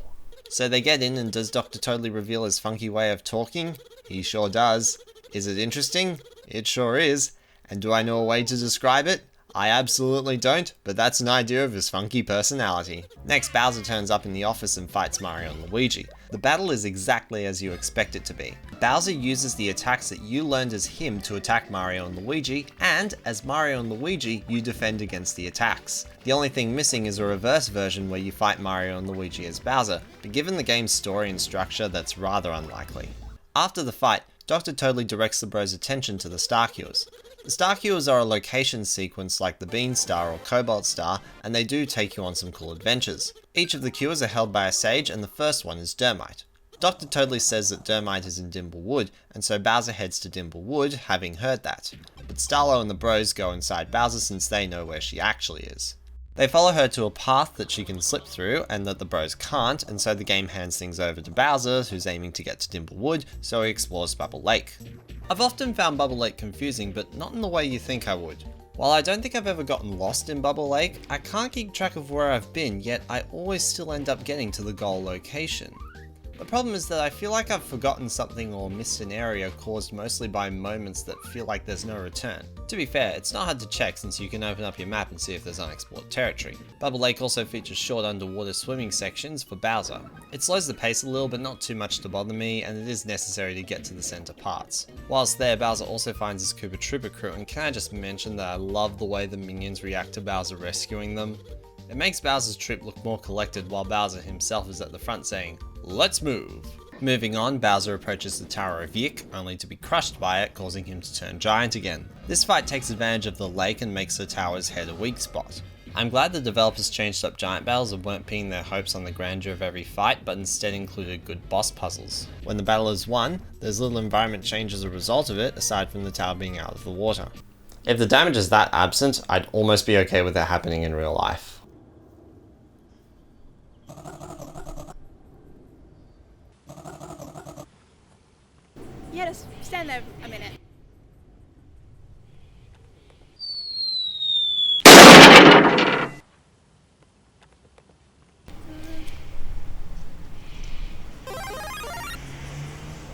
So they get in, and does Dr. Toadley reveal his funky way of talking? He sure does. Is it interesting? It sure is. And do I know a way to describe it? I absolutely don't, but that's an idea of his funky personality. Next, Bowser turns up in the office and fights Mario and Luigi. The battle is exactly as you expect it to be. Bowser uses the attacks that you learned as him to attack Mario and Luigi, and as Mario and Luigi, you defend against the attacks. The only thing missing is a reverse version where you fight Mario and Luigi as Bowser, but given the game's story and structure, that's rather unlikely. After the fight, Dr. Toadley directs the bros' attention to the Star Cures. The Star Cures are a location sequence like the Bean Star or Cobalt Star, and they do take you on some cool adventures. Each of the cures are held by a sage, and the first one is Dermite. Dr. Toadley says that Dermite is in Dimble Wood, and so Bowser heads to Dimble Wood, having heard that. But Starlo and the bros go inside Bowser since they know where she actually is. They follow her to a path that she can slip through and that the bros can't, and so the game hands things over to Bowser, who's aiming to get to Dimble Wood, so he explores Bubble Lake. I've often found Bubble Lake confusing, but not in the way you think I would. While I don't think I've ever gotten lost in Bubble Lake, I can't keep track of where I've been, yet I always still end up getting to the goal location. The problem is that I feel like I've forgotten something or missed an area caused mostly by moments that feel like there's no return. To be fair, it's not hard to check since you can open up your map and see if there's unexplored territory. Bubble Lake also features short underwater swimming sections for Bowser. It slows the pace a little but not too much to bother me, and it is necessary to get to the center parts. Whilst there, Bowser also finds his Koopa Troopa crew, and can I just mention that I love the way the minions react to Bowser rescuing them? It makes Bowser's trip look more collected while Bowser himself is at the front saying, "Let's move." Moving on, Bowser approaches the Tower of Yik, only to be crushed by it, causing him to turn giant again. This fight takes advantage of the lake and makes the tower's head a weak spot. I'm glad the developers changed up giant battles and weren't pinning their hopes on the grandeur of every fight, but instead included good boss puzzles. When the battle is won, there's little environment change as a result of it, aside from the tower being out of the water. If the damage is that absent, I'd almost be okay with it happening in real life. Yeah, just stand there a minute.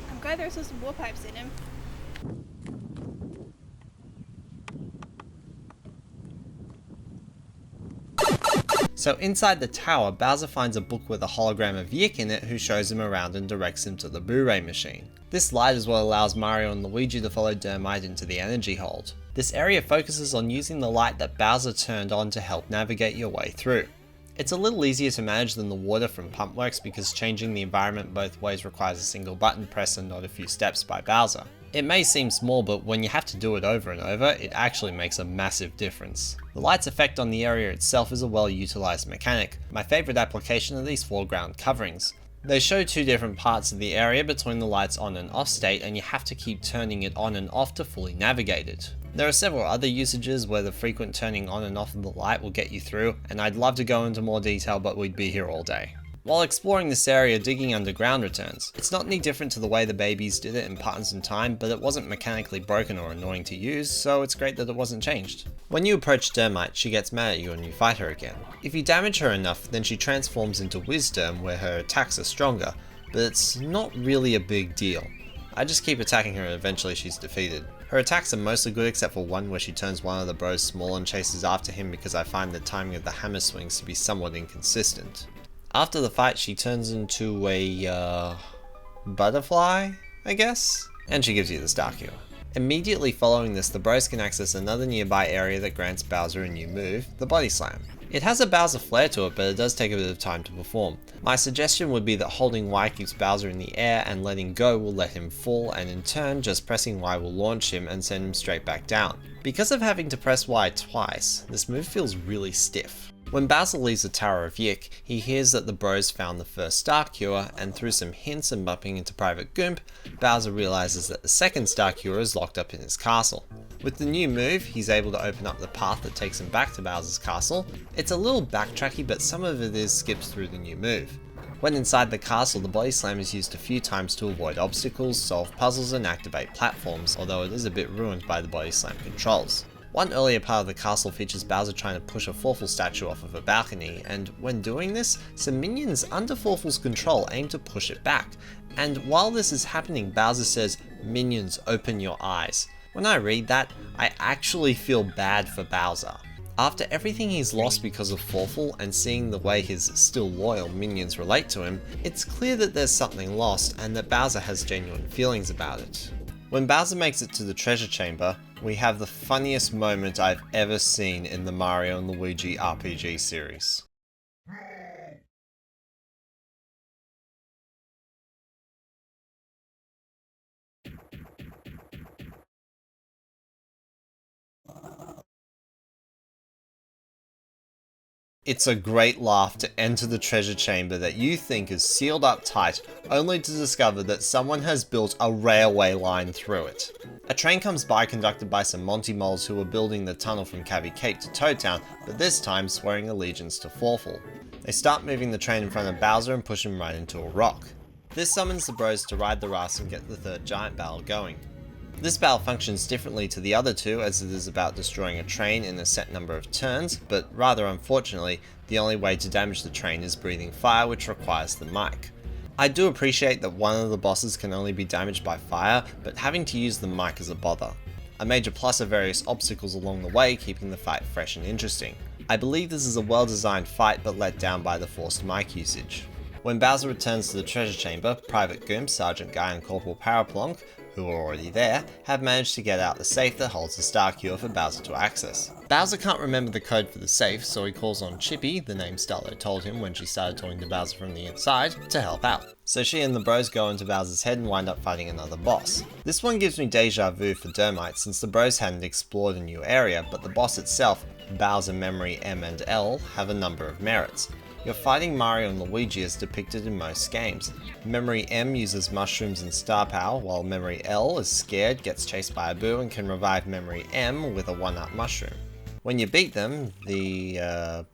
I'm glad there are still some war pipes in him. So inside the tower, Bowser finds a book with a hologram of Yik in it who shows him around and directs him to the Boo-ray machine. This light is what allows Mario and Luigi to follow Dermite into the energy hold. This area focuses on using the light that Bowser turned on to help navigate your way through. It's a little easier to manage than the water from Pumpworks because changing the environment both ways requires a single button press and not a few steps by Bowser. It may seem small, but when you have to do it over and over, it actually makes a massive difference. The light's effect on the area itself is a well utilised mechanic. My favourite application are these foreground coverings. They show two different parts of the area between the light's on and off state, and you have to keep turning it on and off to fully navigate it. There are several other usages where the frequent turning on and off of the light will get you through, and I'd love to go into more detail, but we'd be here all day. While exploring this area, digging underground returns. It's not any different to the way the babies did it in Partners in Time, but it wasn't mechanically broken or annoying to use, so it's great that it wasn't changed. When you approach Dermite, she gets mad at you and you fight her again. If you damage her enough, then she transforms into Wisdom, where her attacks are stronger, but it's not really a big deal. I just keep attacking her and eventually she's defeated. Her attacks are mostly good except for one where she turns one of the bros small and chases after him because I find the timing of the hammer swings to be somewhat inconsistent. After the fight, she turns into a, butterfly, I guess? And she gives you the Star Cure. Immediately following this, the bros can access another nearby area that grants Bowser a new move, the Body Slam. It has a Bowser flair to it, but it does take a bit of time to perform. My suggestion would be that holding Y keeps Bowser in the air and letting go will let him fall, and in turn, just pressing Y will launch him and send him straight back down. Because of having to press Y twice, this move feels really stiff. When Bowser leaves the Tower of Yik, he hears that the bros found the first Star Cure, and through some hints and bumping into Private Goomp, Bowser realizes that the second Star Cure is locked up in his castle. With the new move, he's able to open up the path that takes him back to Bowser's castle. It's a little backtracky, but some of it is skipped through the new move. When inside the castle, the Body Slam is used a few times to avoid obstacles, solve puzzles, and activate platforms, although it is a bit ruined by the Body Slam controls. One earlier part of the castle features Bowser trying to push a Forful statue off of a balcony, and when doing this, some minions under Forful's control aim to push it back. And while this is happening, Bowser says, "Minions, open your eyes." When I read that, I actually feel bad for Bowser. After everything he's lost because of Forful and seeing the way his still loyal minions relate to him, it's clear that there's something lost and that Bowser has genuine feelings about it. When Bowser makes it to the treasure chamber, we have the funniest moment I've ever seen in the Mario and Luigi RPG series. It's a great laugh to enter the treasure chamber that you think is sealed up tight, only to discover that someone has built a railway line through it. A train comes by conducted by some Monty Moles who are building the tunnel from Cabby Cape to Toad Town, but this time swearing allegiance to Forful. They start moving the train in front of Bowser and push him right into a rock. This summons the bros to ride the rafts and get the third giant battle going. This battle functions differently to the other two, as it is about destroying a train in a set number of turns, but rather unfortunately, the only way to damage the train is breathing fire, which requires the mic. I do appreciate that one of the bosses can only be damaged by fire, but having to use the mic is a bother. A major plus are various obstacles along the way, keeping the fight fresh and interesting. I believe this is a well-designed fight, but let down by the forced mic usage. When Bowser returns to the treasure chamber, Private Goomp, Sergeant Guy and Corporal Paraplonk, who are already there, have managed to get out the safe that holds the star cure for Bowser to access. Bowser can't remember the code for the safe, so he calls on Chippy, the name Stella told him when she started talking to Bowser from the inside, to help out. So she and the bros go into Bowser's head and wind up fighting another boss. This one gives me deja vu for Dermite, since the bros hadn't explored a new area, but the boss itself, Bowser, Memory M and L, have a number of merits. You're fighting Mario and Luigi as depicted in most games. Memory M uses mushrooms and star power, while Memory L is scared, gets chased by a boo, and can revive Memory M with a 1-up mushroom. When you beat them, the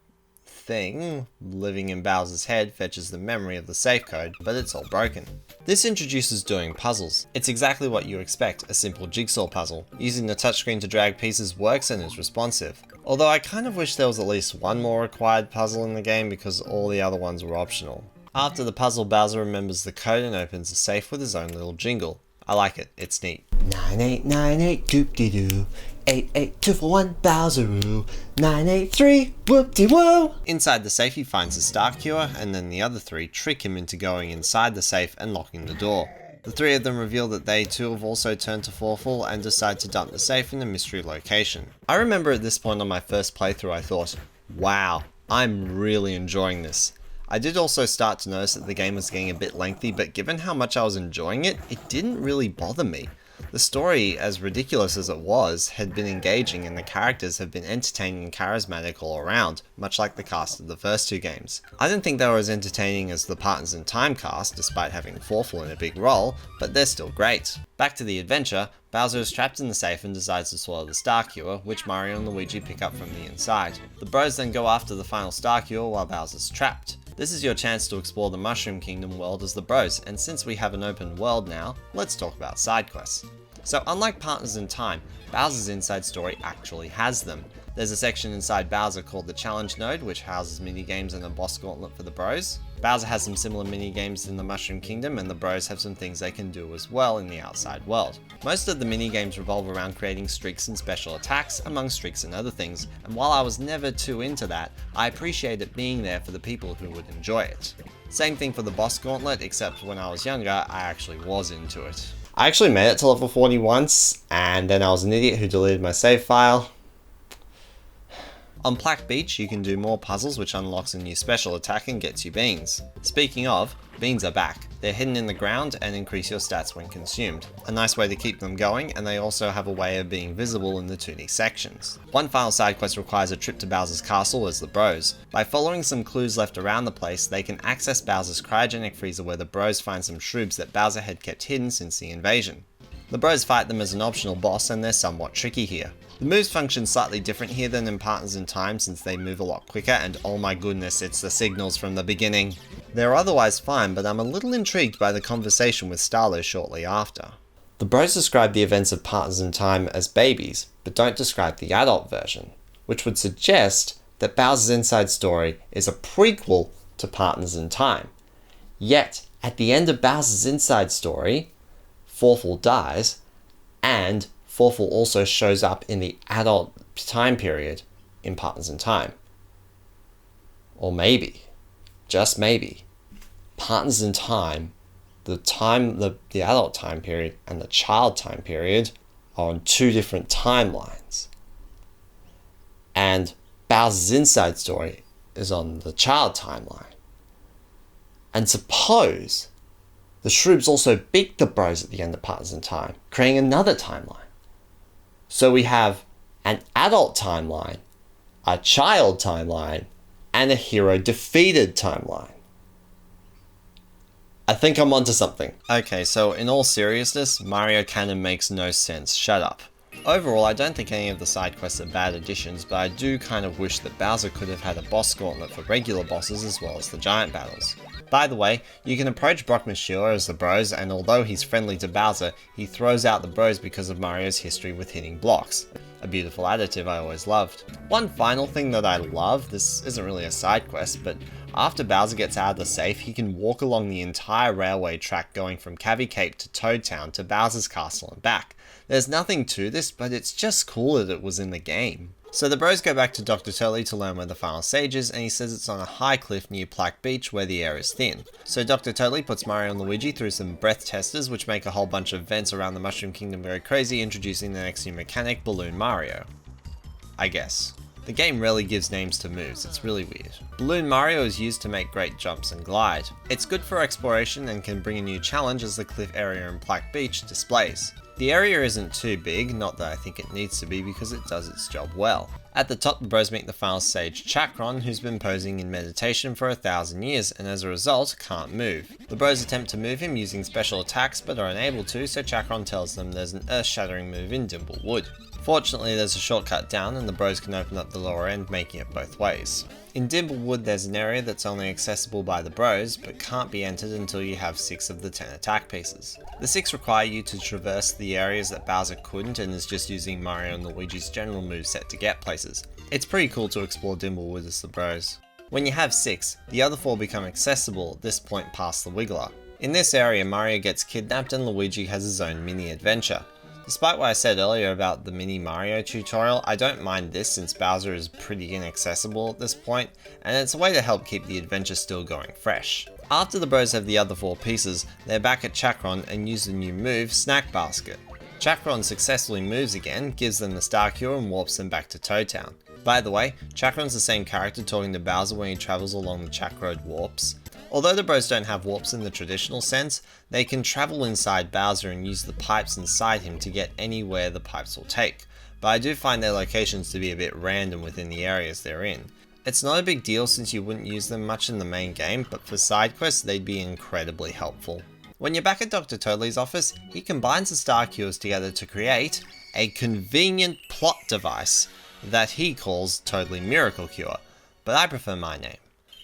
thing living in Bowser's head fetches the memory of the safe code, but it's all broken. This introduces doing puzzles. It's exactly what you expect, a simple jigsaw puzzle. Using the touchscreen to drag pieces works and is responsive. Although I kind of wish there was at least one more required puzzle in the game because all the other ones were optional. After the puzzle, Bowser remembers the code and opens the safe with his own little jingle. I like it, it's neat. 9898 doop-de-doo, 88241 Bowseroo, 983 whoop-de-woo! Inside the safe he finds the star cure, and then the other three trick him into going inside the safe and locking the door. The three of them reveal that they too have also turned to Forful and decide to dump the safe in a mystery location. I remember at this point on my first playthrough I thought, wow, I'm really enjoying this. I did also start to notice that the game was getting a bit lengthy, but given how much I was enjoying it, it didn't really bother me. The story, as ridiculous as it was, had been engaging and the characters have been entertaining and charismatic all around, much like the cast of the first two games. I didn't think they were as entertaining as the Partners in Time cast, despite having Forful in a big role, but they're still great. Back to the adventure, Bowser is trapped in the safe and decides to swallow the star cure, which Mario and Luigi pick up from the inside. The bros then go after the final star cure while Bowser's trapped. This is your chance to explore the Mushroom Kingdom world as the bros, and since we have an open world now, let's talk about side quests. So unlike Partners in Time, Bowser's inside story actually has them. There's a section inside Bowser called the Challenge Node, which houses minigames and a boss gauntlet for the bros. Bowser has some similar minigames in the Mushroom Kingdom, and the bros have some things they can do as well in the outside world. Most of the minigames revolve around creating streaks and special attacks, among streaks and other things, and while I was never too into that, I appreciate it being there for the people who would enjoy it. Same thing for the boss gauntlet, except when I was younger, I actually was into it. I actually made it to level 40 once, and then I was an idiot who deleted my save file. On Plaque Beach, you can do more puzzles, which unlocks a new special attack and gets you beans. Speaking of, beans are back. They're hidden in the ground and increase your stats when consumed. A nice way to keep them going, and they also have a way of being visible in the 2D sections. One final side quest requires a trip to Bowser's castle as the bros. By following some clues left around the place, they can access Bowser's cryogenic freezer where the bros find some shrooms that Bowser had kept hidden since the invasion. The bros fight them as an optional boss, and they're somewhat tricky here. The moves function slightly different here than in Partners in Time, since they move a lot quicker, and oh my goodness, it's the signals from the beginning. They're otherwise fine, but I'm a little intrigued by the conversation with Starlo shortly after. The bros describe the events of Partners in Time as babies, but don't describe the adult version, which would suggest that Bowser's inside story is a prequel to Partners in Time. Yet, at the end of Bowser's inside story, Forful dies, and Forful also shows up in the adult time period in Partners in Time. Or maybe, just maybe, Partners in Time, the adult time period and the child time period are on two different timelines. And Bowser's inside story is on the child timeline. And suppose the Shrooms also beat the bros at the end of Partners in Time, creating another timeline. So we have an adult timeline, a child timeline, and a hero defeated timeline. I think I'm onto something. Okay, so in all seriousness, Mario canon makes no sense. Shut up. Overall, I don't think any of the side quests are bad additions, but I do kind of wish that Bowser could have had a boss gauntlet for regular bosses as well as the giant battles. By the way, you can approach Brock Mashiwa as the bros, and although he's friendly to Bowser, he throws out the bros because of Mario's history with hitting blocks. A beautiful additive I always loved. One final thing that I love, this isn't really a side quest, but after Bowser gets out of the safe, he can walk along the entire railway track going from Cavvy Cape to Toad Town to Bowser's Castle and back. There's nothing to this, but it's just cool that it was in the game. So the bros go back to Dr. Turley to learn where the final stage is, and he says it's on a high cliff near Plaque Beach where the air is thin. So Dr. Turley puts Mario and Luigi through some breath testers, which make a whole bunch of vents around the Mushroom Kingdom go crazy, introducing the next new mechanic, Balloon Mario. I guess. The game rarely gives names to moves, it's really weird. Balloon Mario is used to make great jumps and glide. It's good for exploration and can bring a new challenge as the cliff area in Plaque Beach displays. The area isn't too big, not that I think it needs to be because it does its job well. At the top, the bros meet the final sage Chakron, who's been posing in meditation for 1,000 years and as a result can't move. The bros attempt to move him using special attacks but are unable to, so Chakron tells them there's an earth-shattering move in Dimple Wood. Fortunately, there's a shortcut down and the bros can open up the lower end, making it both ways. In Dimblewood, there's an area that's only accessible by the bros, but can't be entered until you have 6 of the 10 attack pieces. The 6 require you to traverse the areas that Bowser couldn't and is just using Mario and Luigi's general moveset to get places. It's pretty cool to explore Dimblewood as the bros. When you have 6, the other 4 become accessible at this point past the Wiggler. In this area, Mario gets kidnapped and Luigi has his own mini adventure. Despite what I said earlier about the mini Mario tutorial, I don't mind this since Bowser is pretty inaccessible at this point, and it's a way to help keep the adventure still going fresh. After the bros have the other 4 pieces, they're back at Chakron and use the new move, Snack Basket. Chakron successfully moves again, gives them the Star Cure and warps them back to Toad Town. By the way, Chakron's the same character talking to Bowser when he travels along the Chak Road warps. Although the bros don't have warps in the traditional sense, they can travel inside Bowser and use the pipes inside him to get anywhere the pipes will take, but I do find their locations to be a bit random within the areas they're in. It's not a big deal since you wouldn't use them much in the main game, but for side quests they'd be incredibly helpful. When you're back at Dr. Toadley's office, he combines the Star Cures together to create a convenient plot device that he calls Toadley Miracle Cure, but I prefer my name.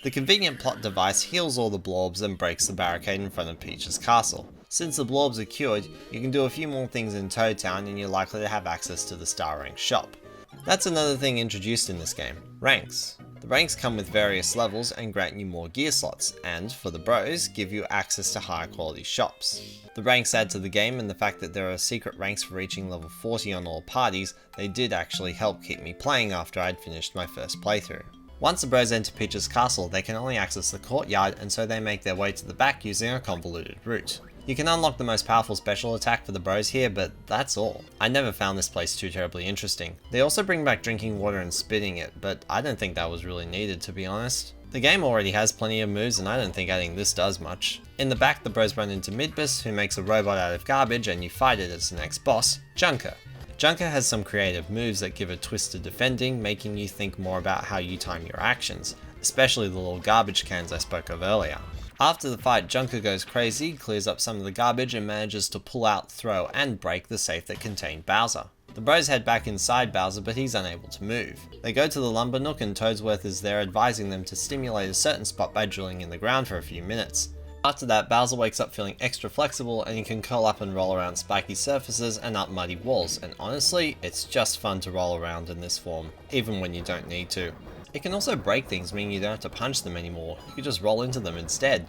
The convenient plot device heals all the blorbs and breaks the barricade in front of Peach's castle. Since the blorbs are cured, you can do a few more things in Toad Town and you're likely to have access to the Star Rank shop. That's another thing introduced in this game, ranks. The ranks come with various levels and grant you more gear slots, and, for the bros, give you access to higher quality shops. The ranks add to the game, and the fact that there are secret ranks for reaching level 40 on all parties, they did actually help keep me playing after I'd finished my first playthrough. Once the bros enter Peach's castle, they can only access the courtyard, and so they make their way to the back using a convoluted route. You can unlock the most powerful special attack for the bros here, but that's all. I never found this place too terribly interesting. They also bring back drinking water and spitting it, but I don't think that was really needed, to be honest. The game already has plenty of moves and I don't think adding this does much. In the back, the bros run into Midbus, who makes a robot out of garbage, and you fight it as the next boss, Junker. Junker has some creative moves that give a twist to defending, making you think more about how you time your actions, especially the little garbage cans I spoke of earlier. After the fight, Junker goes crazy, clears up some of the garbage and manages to pull out, throw and break the safe that contained Bowser. The bros head back inside Bowser, but he's unable to move. They go to the lumber nook and Toadsworth is there advising them to stimulate a certain spot by drilling in the ground for a few minutes. After that, Bowser wakes up feeling extra flexible and he can curl up and roll around spiky surfaces and up muddy walls, and honestly, it's just fun to roll around in this form, even when you don't need to. It can also break things, meaning you don't have to punch them anymore, you can just roll into them instead.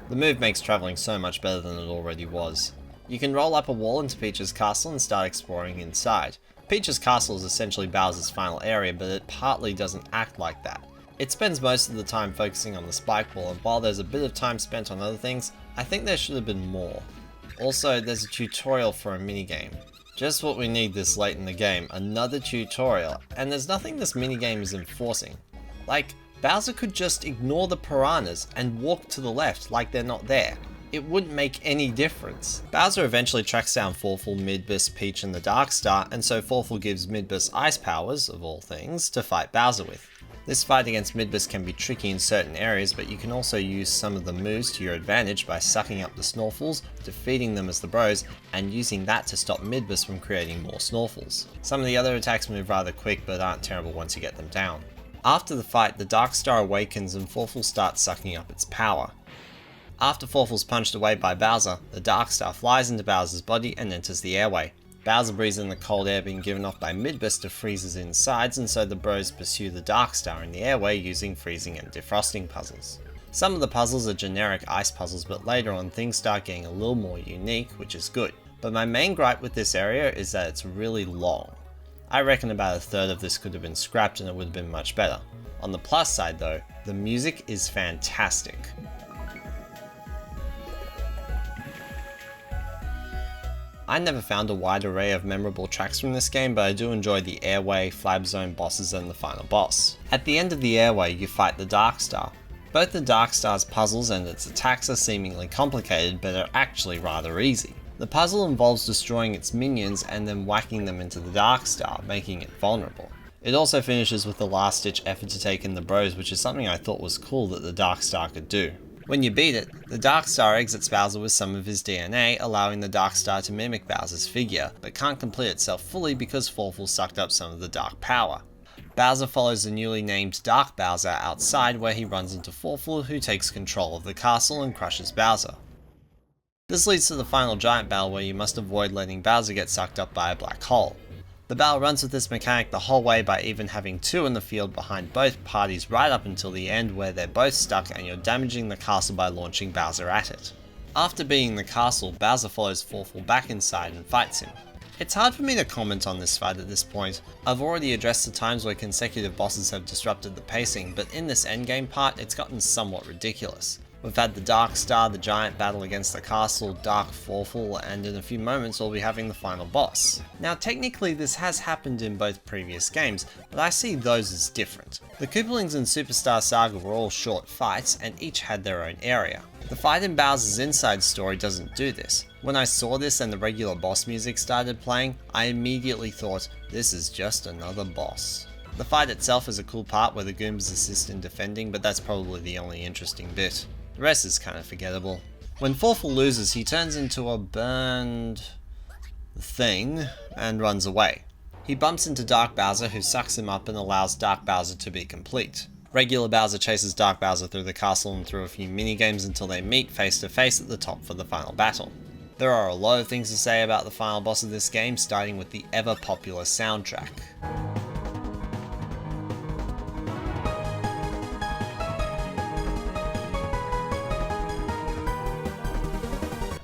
The move makes travelling so much better than it already was. You can roll up a wall into Peach's castle and start exploring inside. Peach's castle is essentially Bowser's final area, but it partly doesn't act like that. It spends most of the time focusing on the spike wall, and while there's a bit of time spent on other things, I think there should have been more. Also, there's a tutorial for a minigame. Just what we need this late in the game, another tutorial, and there's nothing this minigame is enforcing. Like, Bowser could just ignore the piranhas and walk to the left like they're not there. It wouldn't make any difference. Bowser eventually tracks down Fawful, Midbus, Peach and the Dark Star, and so Fawful gives Midbus ice powers, of all things, to fight Bowser with. This fight against Midbus can be tricky in certain areas, but you can also use some of the moves to your advantage by sucking up the Snorfles, defeating them as the bros, and using that to stop Midbus from creating more Snorfles. Some of the other attacks move rather quick, but aren't terrible once you get them down. After the fight, the Dark Star awakens and Forful starts sucking up its power. After Forful's punched away by Bowser, the Dark Star flies into Bowser's body and enters the airway. Bowser breathes in the cold air being given off by Midbus to freeze his insides, and so the bros pursue the Dark Star in the airway using freezing and defrosting puzzles. Some of the puzzles are generic ice puzzles, but later on things start getting a little more unique, which is good. But my main gripe with this area is that it's really long. I reckon about a third of this could have been scrapped and it would have been much better. On the plus side though, the music is fantastic. I never found a wide array of memorable tracks from this game, but I do enjoy the airway, Flab Zone bosses and the final boss. At the end of the airway you fight the Dark Star. Both the Dark Star's puzzles and its attacks are seemingly complicated, but are actually rather easy. The puzzle involves destroying its minions and then whacking them into the Dark Star, making it vulnerable. It also finishes with a last ditch effort to take in the bros, which is something I thought was cool that the Dark Star could do. When you beat it, the Dark Star exits Bowser with some of his DNA, allowing the Dark Star to mimic Bowser's figure, but can't complete itself fully because Forful sucked up some of the dark power. Bowser follows the newly named Dark Bowser outside, where he runs into Forful, who takes control of the castle and crushes Bowser. This leads to the final giant battle, where you must avoid letting Bowser get sucked up by a black hole. The battle runs with this mechanic the whole way by even having two in the field behind both parties right up until the end, where they're both stuck and you're damaging the castle by launching Bowser at it. After beating the castle, Bowser follows Forful back inside and fights him. It's hard for me to comment on this fight at this point. I've already addressed the times where consecutive bosses have disrupted the pacing, but in this endgame part it's gotten somewhat ridiculous. We've had the Dark Star, the giant battle against the castle, Dark Forful, and in a few moments we'll be having the final boss. Now technically this has happened in both previous games, but I see those as different. The Koopalings in Superstar Saga were all short fights, and each had their own area. The fight in Bowser's Inside Story doesn't do this. When I saw this and the regular boss music started playing, I immediately thought, this is just another boss. The fight itself is a cool part where the Goombas assist in defending, but that's probably the only interesting bit. The rest is kind of forgettable. When Forful loses, he turns into a burned thing and runs away. He bumps into Dark Bowser, who sucks him up and allows Dark Bowser to be complete. Regular Bowser chases Dark Bowser through the castle and through a few minigames until they meet face to face at the top for the final battle. There are a lot of things to say about the final boss of this game, starting with the ever popular soundtrack.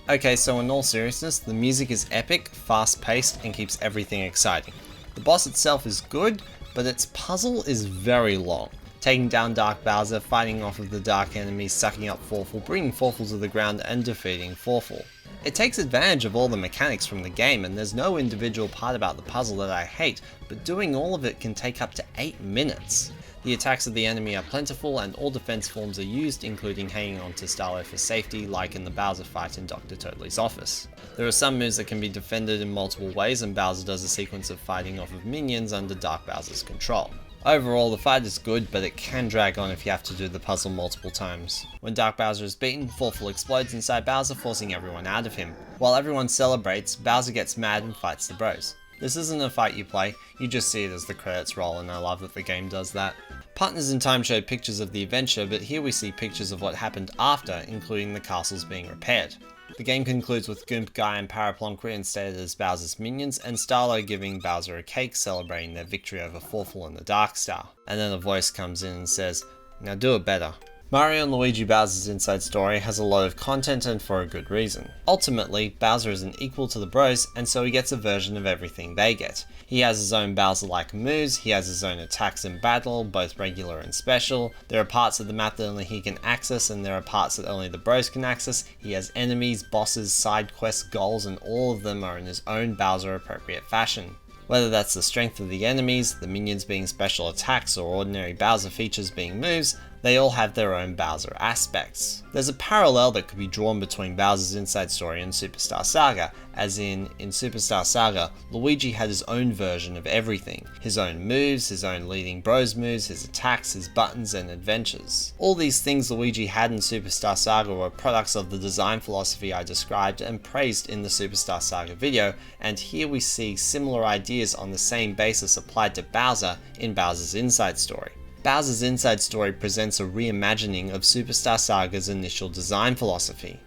Okay, so in all seriousness, the music is epic, fast-paced, and keeps everything exciting. The boss itself is good, but its puzzle is very long. Taking down Dark Bowser, fighting off of the dark enemies, sucking up Forful, bringing Forful to the ground, and defeating Forful. It takes advantage of all the mechanics from the game, and there's no individual part about the puzzle that I hate, but doing all of it can take up to 8 minutes. The attacks of the enemy are plentiful and all defense forms are used, including hanging on to Stella for safety, like in the Bowser fight in Dr. Toadley's office. There are some moves that can be defended in multiple ways, and Bowser does a sequence of fighting off of minions under Dark Bowser's control. Overall, the fight is good, but it can drag on if you have to do the puzzle multiple times. When Dark Bowser is beaten, Forful explodes inside Bowser, forcing everyone out of him. While everyone celebrates, Bowser gets mad and fights the bros. This isn't a fight you play, you just see it as the credits roll, and I love that the game does that. Partners in Time showed pictures of the adventure, but here we see pictures of what happened after, including the castles being repaired. The game concludes with Goomp Guy and Paraplonk reinstated as Bowser's minions, and Starlo giving Bowser a cake celebrating their victory over Forful and the Dark Star. And then a voice comes in and says, "Now do it better." Mario and Luigi Bowser's Inside Story has a lot of content, and for a good reason. Ultimately, Bowser is an equal to the bros, and so he gets a version of everything they get. He has his own Bowser-like moves, he has his own attacks in battle, both regular and special. There are parts of the map that only he can access, and there are parts that only the bros can access. He has enemies, bosses, side quests, goals, and all of them are in his own Bowser-appropriate fashion. Whether that's the strength of the enemies, the minions being special attacks, or ordinary Bowser features being moves, They all have their own Bowser aspects. There's a parallel that could be drawn between Bowser's Inside Story and Superstar Saga, as in Superstar Saga, Luigi had his own version of everything. His own moves, his own leading bros moves, his attacks, his buttons and adventures. All these things Luigi had in Superstar Saga were products of the design philosophy I described and praised in the Superstar Saga video, and here we see similar ideas on the same basis applied to Bowser in Bowser's Inside Story. Bowser's Inside Story presents a reimagining of Superstar Saga's initial design philosophy.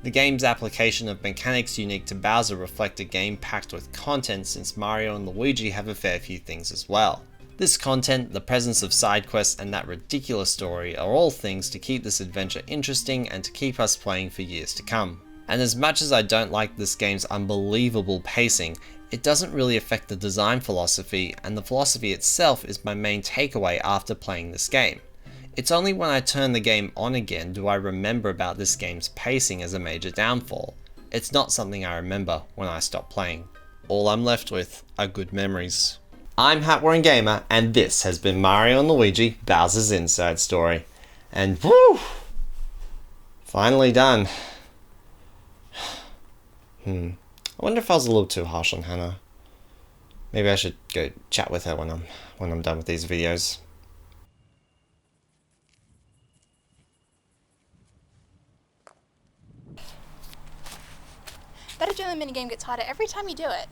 The game's application of mechanics unique to Bowser reflect a game packed with content, since Mario and Luigi have a fair few things as well. This content, the presence of side quests, and that ridiculous story are all things to keep this adventure interesting and to keep us playing for years to come. And as much as I don't like this game's unbelievable pacing, it doesn't really affect the design philosophy, and the philosophy itself is my main takeaway after playing this game. It's only when I turn the game on again do I remember about this game's pacing as a major downfall. It's not something I remember when I stop playing. All I'm left with are good memories. I'm Hatwarren Gamer, and this has been Mario and Luigi Bowser's Inside Story. And woo! Finally done. I wonder if I was a little too harsh on Hannah. Maybe I should go chat with her when I'm done with these videos. That adrenaline minigame gets harder every time you do it.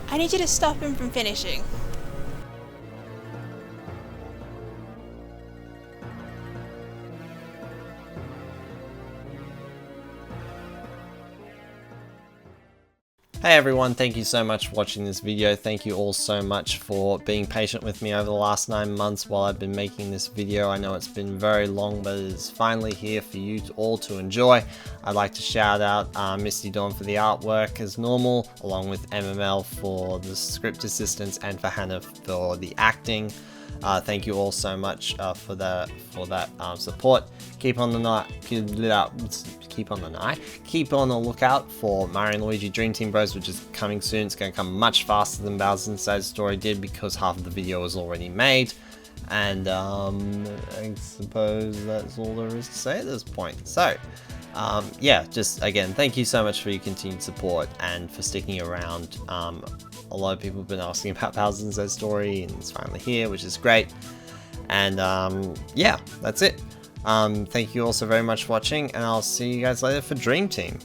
I need you to stop him from finishing. Hey everyone, thank you so much for watching this video. Thank you all so much for being patient with me over the last 9 months while I've been making this video. I know it's been very long, but it is finally here for you all to enjoy. I'd like to shout out Misty Dawn for the artwork as normal, along with MML for the script assistance and for Hannah for the acting. Thank you all so much for that support. Keep on the lookout for Mario and Luigi Dream Team Bros, which is coming soon. It's going to come much faster than Bowser's Inside Story did because half of the video was already made. And I suppose that's all there is to say at this point. So yeah, just again, thank you so much for your continued support and for sticking around. A lot of people have been asking about Bowser's Inside Story, and it's finally here, which is great. And yeah, that's it. Thank you all so very much for watching, and I'll see you guys later for Dream Team.